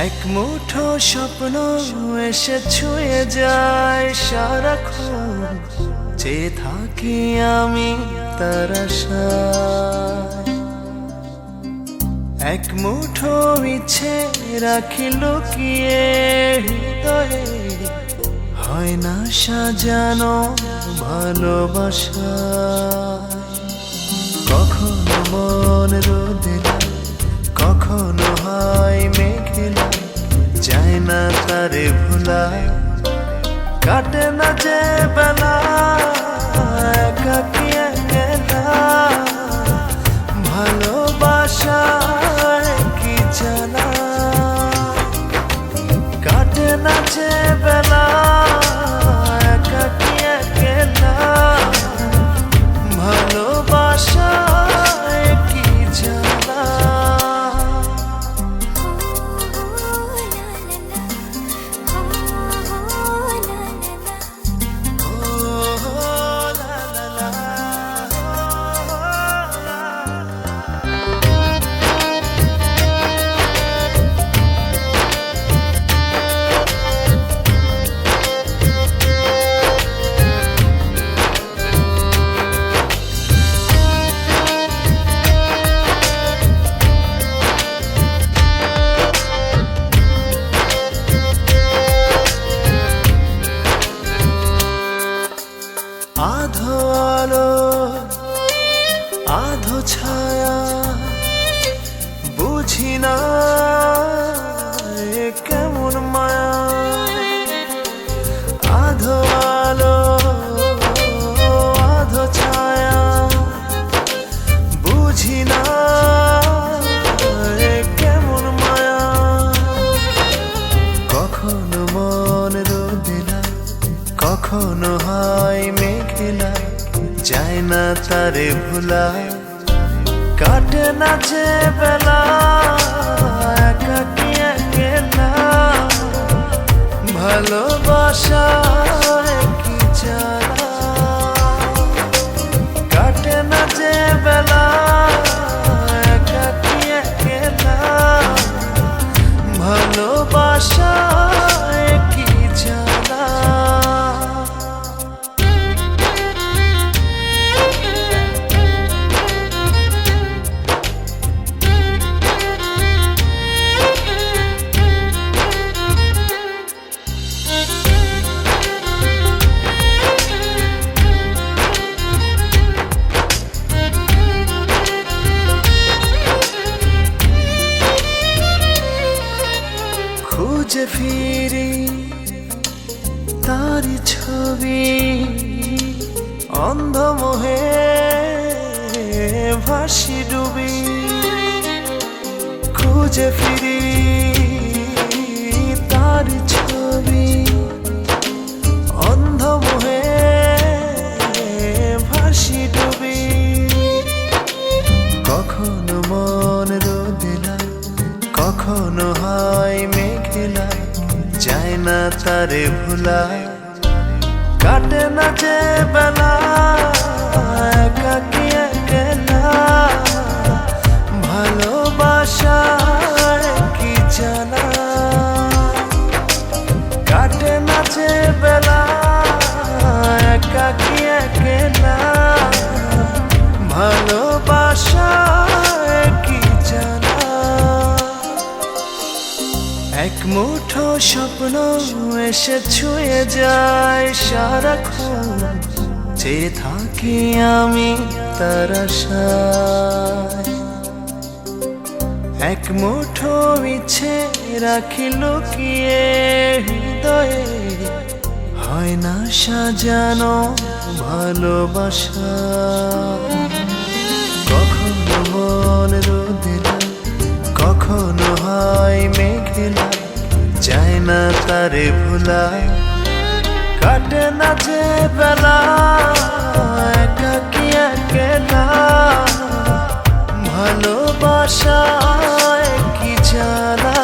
এক মুঠো স্বপ্ন এসে ছুঁয়ে যায় সারাক্ষণ, চেয়ে থাকি আমি তার আশায়। এক মুঠো ইচ্ছে রাখি লুকিয়ে হৃদয়ে, হয় না সাজানো ভালোবাসা। কখনো মন রোদেলা, কখনো হয় মেঘেলা, যায় না তারে ভোলা। কাটে না যে বেলা একাকী একলা, ভালোবাসায় কি জানা। কাটে না যে বেলা একাকী একলা, ভালোবাসায় কি জানা। আধো আলো আধো ছায়া, বুঝি না এ কেমন মায়া। আধো আলো আধো ছায়া, বুঝি না এ কেমন মায়া। কখনো মন রোদেলা, কখনো হয় মেঘেলা, যায় না তারে ভোলা। কাটে না যে বেলা একাকী একলা, ভালোবাসায় কি জানা। কাটে না যে বেলা একাকী একলা, ভালোবাসায় কি জানা। খুঁজে ফিরি তারি ছবি, অন্ধমোহে ভাসি ডুবি। খুঁজে ফিরি তারি ছবি, অন্ধমোহে ভাসি ডুবি। কখনো মন রোদেলা, কখনো হয় মেঘেলা, যায় না তারে ভোলা। কাটে না যে বেলা একাকী একলা, ভালোবাসায় কি জানা। কাটে না যে বেলা একাকী একলা, ভালোবাসায় কি জানা। এক মুঠো স্বপ্ন এসে ছুঁয়ে যায় সারাক্ষণ, চেয়ে থাকি আমি তার আশায়। এক মুঠো ইচ্ছে রাখি লুকিয়ে হৃদয়ে, হয় না সাজানো ভালোবাসা। কখনো মন রোদেলা, কখনো হয় মেঘেলা, যায় না তারে ভোলা। কাটে না যে বেলা একাকী একলা, ভালোবাসায় কি জানা।